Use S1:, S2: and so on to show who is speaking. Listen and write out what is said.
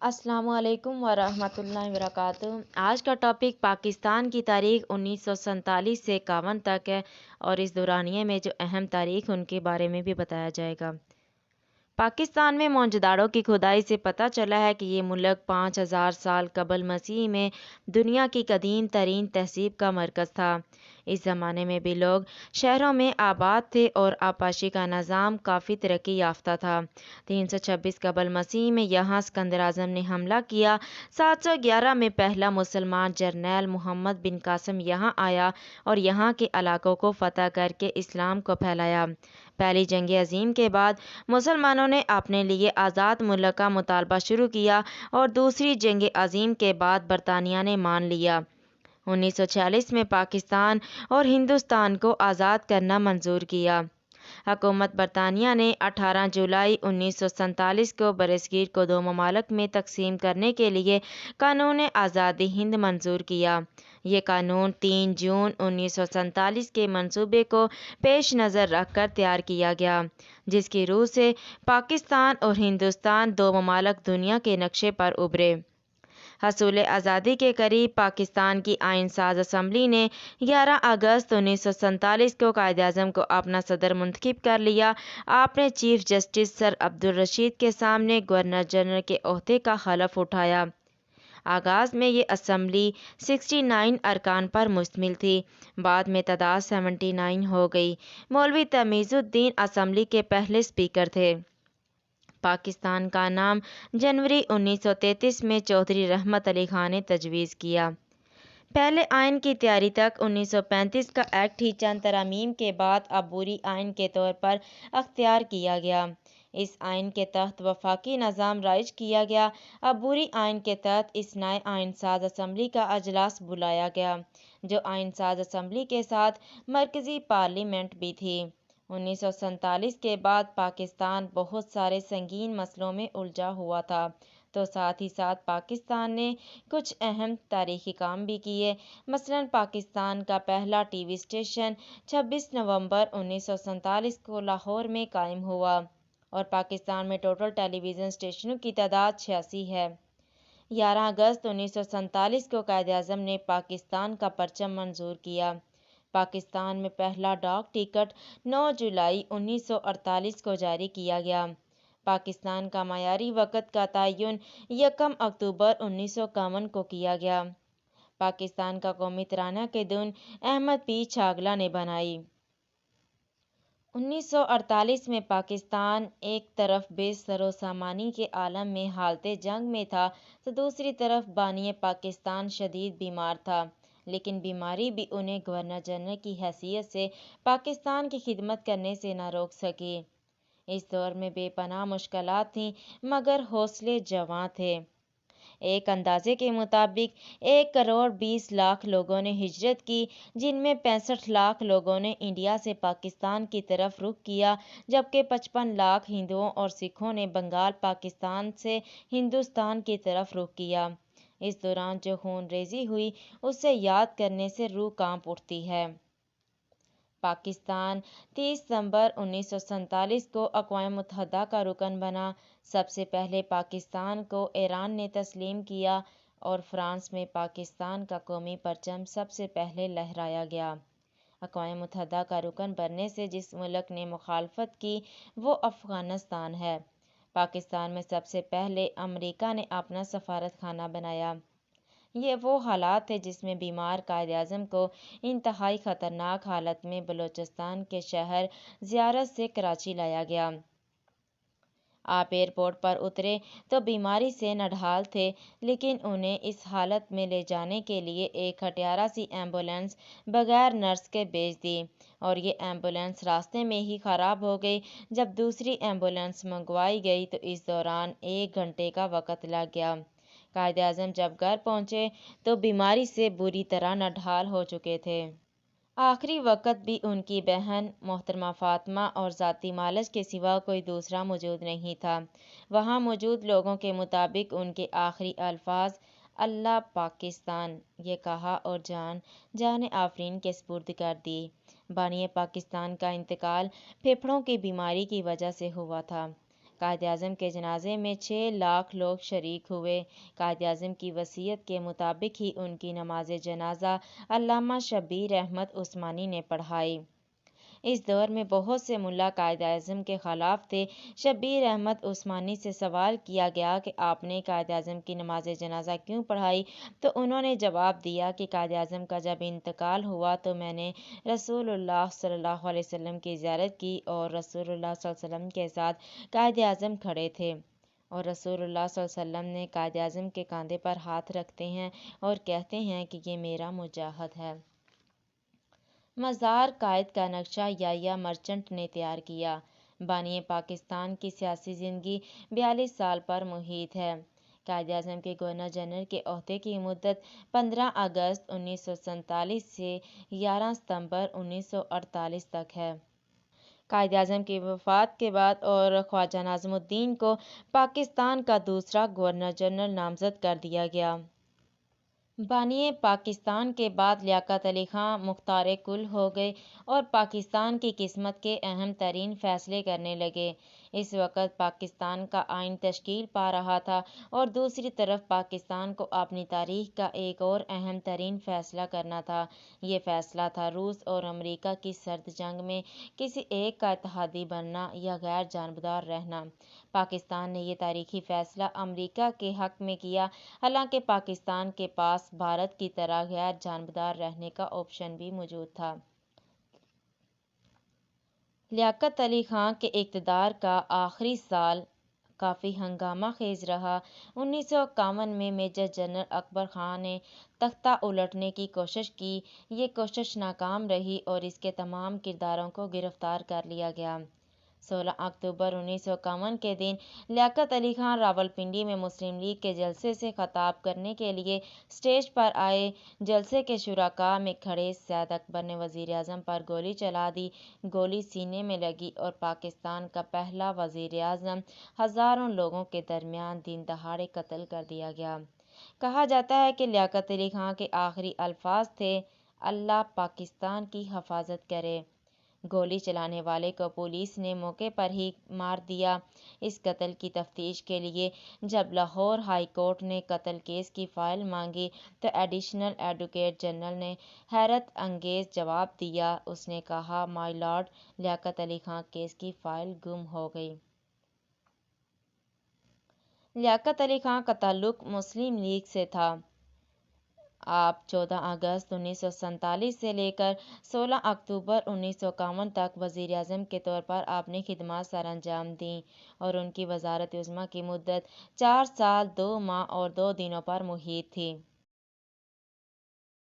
S1: السلام علیکم ورحمۃ اللہ وبرکاتہ۔ آج کا ٹاپک پاکستان کی تاریخ 1947 سے 51 تک ہے اور اس دورانیے میں جو اہم تاریخ ان کے بارے میں بھی بتایا جائے گا۔ پاکستان میں موہنجودڑو کی کھدائی سے پتہ چلا ہے کہ یہ ملک 5000 سال قبل مسیح میں دنیا کی قدیم ترین تہذیب کا مرکز تھا۔ اس زمانے میں بھی لوگ شہروں میں آباد تھے اور آبپاشی کا نظام کافی ترقی یافتہ تھا۔ 326 قبل مسیح میں یہاں سکندر اعظم نے حملہ کیا۔ 711 میں پہلا مسلمان جرنیل محمد بن قاسم یہاں آیا اور یہاں کے علاقوں کو فتح کر کے اسلام کو پھیلایا۔ پہلی جنگ عظیم کے بعد مسلمانوں نے اپنے لیے آزاد ملک کا مطالبہ شروع کیا اور دوسری جنگ عظیم کے بعد برطانیہ نے مان لیا۔ 1946 میں پاکستان اور ہندوستان کو آزاد کرنا منظور کیا۔ حکومت برطانیہ نے 18 جولائی 1947 کو برصغیر کو دو ممالک میں تقسیم کرنے کے لیے قانون آزادی ہند منظور کیا۔ یہ قانون 3 جون 1947 کے منصوبے کو پیش نظر رکھ کر تیار کیا گیا، جس کی روح سے پاکستان اور ہندوستان دو ممالک دنیا کے نقشے پر ابھرے۔ حصول آزادی کے قریب پاکستان کی آئین ساز اسمبلی نے 11 اگست 1947 کو قائد اعظم کو اپنا صدر منتخب کر لیا۔ آپ نے چیف جسٹس سر عبدالرشید کے سامنے گورنر جنرل کے عہدے کا حلف اٹھایا۔ آغاز میں یہ اسمبلی 69 ارکان پر مشتمل تھی، بعد میں تعداد 79 ہو گئی۔ مولوی تمیز الدین اسمبلی کے پہلے اسپیکر تھے۔ پاکستان کا نام جنوری 1933 میں چودھری رحمت علی خان نے تجویز کیا۔ پہلے آئین کی تیاری تک 1935 کا ایکٹ ہی چند ترامیم کے بعد عبوری آئین کے طور پر اختیار کیا گیا۔ اس آئین کے تحت وفاقی نظام رائج کیا گیا۔ عبوری آئین کے تحت اس نئے آئین ساز اسمبلی کا اجلاس بلایا گیا، جو آئین ساز اسمبلی کے ساتھ مرکزی پارلیمنٹ بھی تھی۔ 1947 کے بعد پاکستان بہت سارے سنگین مسئلوں میں الجھا ہوا تھا، تو ساتھ ہی ساتھ پاکستان نے کچھ اہم تاریخی کام بھی کیے۔ مثلاً پاکستان کا پہلا ٹی وی اسٹیشن 26 نومبر 1947 کو لاہور میں قائم ہوا اور پاکستان میں ٹوٹل ٹیلی ویژن اسٹیشنوں کی تعداد 86 ہے۔ 11 اگست 1947 کو قائد اعظم نے پاکستان کا پرچم منظور کیا۔ پاکستان میں پہلا ڈاک ٹکٹ 9 جولائی 1948 کو جاری کیا گیا۔ پاکستان کا معیاری وقت کا تعین 1 اکتوبر 1951 کو کیا گیا۔ پاکستان کا قومی ترانہ کی دھن احمد پیر چھاگلا نے بنائی۔ 1948 میں پاکستان ایک طرف بے سر و سامانی کے عالم میں حالت جنگ میں تھا تو دوسری طرف بانی پاکستان شدید بیمار تھا، لیکن بیماری بھی انہیں گورنر جنرل کی حیثیت سے پاکستان کی خدمت کرنے سے نہ روک سکی۔ اس دور میں بے پناہ مشکلات تھیں مگر حوصلے جواں تھے۔ ایک اندازے کے مطابق 1,20,00,000 لوگوں نے ہجرت کی، جن میں 65 لاکھ لوگوں نے انڈیا سے پاکستان کی طرف رخ کیا، جبکہ 55 لاکھ ہندوؤں اور سکھوں نے بنگال پاکستان سے ہندوستان کی طرف رخ کیا۔ اس دوران جو خون ریزی ہوئی اسے یاد کرنے سے روح کانپ اٹھتی ہے۔ پاکستان 30 ستمبر 1947 کو اقوام متحدہ کا رکن بنا۔ سب سے پہلے پاکستان کو ایران نے تسلیم کیا اور فرانس میں پاکستان کا قومی پرچم سب سے پہلے لہرایا گیا۔ اقوام متحدہ کا رکن بننے سے جس ملک نے مخالفت کی وہ افغانستان ہے۔ پاکستان میں سب سے پہلے امریکہ نے اپنا سفارت خانہ بنایا۔ یہ وہ حالات تھے جس میں بیمار قائد اعظم کو انتہائی خطرناک حالت میں بلوچستان کے شہر زیارت سے کراچی لایا گیا۔ آپ ایئرپورٹ پر اترے تو بیماری سے نڈھال تھے، لیکن انہیں اس حالت میں لے جانے کے لیے ایک ہٹیارہ سی ایمبولینس بغیر نرس کے بھیج دی اور یہ ایمبولینس راستے میں ہی خراب ہو گئی۔ جب دوسری ایمبولینس منگوائی گئی تو اس دوران 1 گھنٹے کا وقت لگ گیا۔ قائد اعظم جب گھر پہنچے تو بیماری سے بری طرح نڈھال ہو چکے تھے۔ آخری وقت بھی ان کی بہن محترمہ فاطمہ اور ذاتی معالج کے سوا کوئی دوسرا موجود نہیں تھا۔ وہاں موجود لوگوں کے مطابق ان کے آخری الفاظ "اللہ پاکستان" یہ کہا اور جان آفرین کے سپرد کر دی۔ بانی پاکستان کا انتقال پھیپھڑوں کی بیماری کی وجہ سے ہوا تھا۔ قائد اعظم کے جنازے میں 6 لاکھ لوگ شریک ہوئے۔ قائد اعظم کی وصیت کے مطابق ہی ان کی نماز جنازہ علامہ شبیر احمد عثمانی نے پڑھائی۔ اس دور میں بہت سے ملا قائد اعظم کے خلاف تھے۔ شبیر احمد عثمانی سے سوال کیا گیا کہ آپ نے قائد اعظم کی نماز جنازہ کیوں پڑھائی؟ تو انہوں نے جواب دیا کہ قائد اعظم کا جب انتقال ہوا تو میں نے رسول اللہ صلی اللہ علیہ وسلم کی زیارت کی اور رسول اللہ صلی اللہ علیہ وسلم کے ساتھ قائد اعظم کھڑے تھے، اور رسول اللہ صلی اللہ علیہ وسلم نے قائد اعظم کے کاندھے پر ہاتھ رکھتے ہیں اور کہتے ہیں کہ یہ میرا مجاہد ہے۔ مزار قائد کا نقشہ یحییٰ مرچنٹ نے تیار کیا۔ بانی پاکستان کی سیاسی زندگی 42 سال پر محیط ہے۔ قائد اعظم کے گورنر جنرل کے عہدے کی مدت 15 اگست 1947 سے 11 ستمبر 1948 تک ہے۔ قائد اعظم کی وفات کے بعد اور خواجہ ناظم الدین کو پاکستان کا دوسرا گورنر جنرل نامزد کر دیا گیا۔ بانی پاکستان کے بعد لیاقت علی خان مختار کل ہو گئے اور پاکستان کی قسمت کے اہم ترین فیصلے کرنے لگے۔ اس وقت پاکستان کا آئین تشکیل پا رہا تھا اور دوسری طرف پاکستان کو اپنی تاریخ کا ایک اور اہم ترین فیصلہ کرنا تھا۔ یہ فیصلہ تھا روس اور امریکہ کی سرد جنگ میں کسی ایک کا اتحادی بننا یا غیر جانبدار رہنا۔ پاکستان نے یہ تاریخی فیصلہ امریکہ کے حق میں کیا، حالانکہ پاکستان کے پاس بھارت کی طرح غیر جانبدار رہنے کا آپشن بھی موجود تھا۔ لیاقت علی خان کے اقتدار کا آخری سال کافی ہنگامہ خیز رہا۔ 1951 میں میجر جنرل اکبر خان نے تختہ الٹنے کی کوشش کی۔ یہ کوشش ناکام رہی اور اس کے تمام کرداروں کو گرفتار کر لیا گیا۔ 16 اکتوبر 1951 کے دن لیاقت علی خان راولپنڈی میں مسلم لیگ کے جلسے سے خطاب کرنے کے لیے اسٹیج پر آئے۔ جلسے کے شرکاء میں کھڑے سید اکبر نے وزیر اعظم پر گولی چلا دی۔ گولی سینے میں لگی اور پاکستان کا پہلا وزیر اعظم ہزاروں لوگوں کے درمیان دن دہاڑے قتل کر دیا گیا۔ کہا جاتا ہے کہ لیاقت علی خان کے آخری الفاظ تھے، اللہ پاکستان کی حفاظت کرے۔ گولی چلانے والے کو پولیس نے موقع پر ہی مار دیا۔ اس قتل کی تفتیش کے لیے جب لاہور ہائی کورٹ نے قتل کیس کی فائل مانگی تو ایڈیشنل ایڈوکیٹ جنرل نے حیرت انگیز جواب دیا۔ اس نے کہا، مائی لارڈ، لیاقت علی خان کیس کی فائل گم ہو گئی۔ لیاقت علی خان کا تعلق مسلم لیگ سے تھا۔ آپ 14 اگست 1947 سے لے کر 16 اکتوبر 1951 تک وزیر اعظم کے طور پر آپ نے خدمات سر انجام دیں اور ان کی وزارت عظمیٰ کی مدت 4 سال 2 ماہ اور 2 دنوں پر محیط تھی۔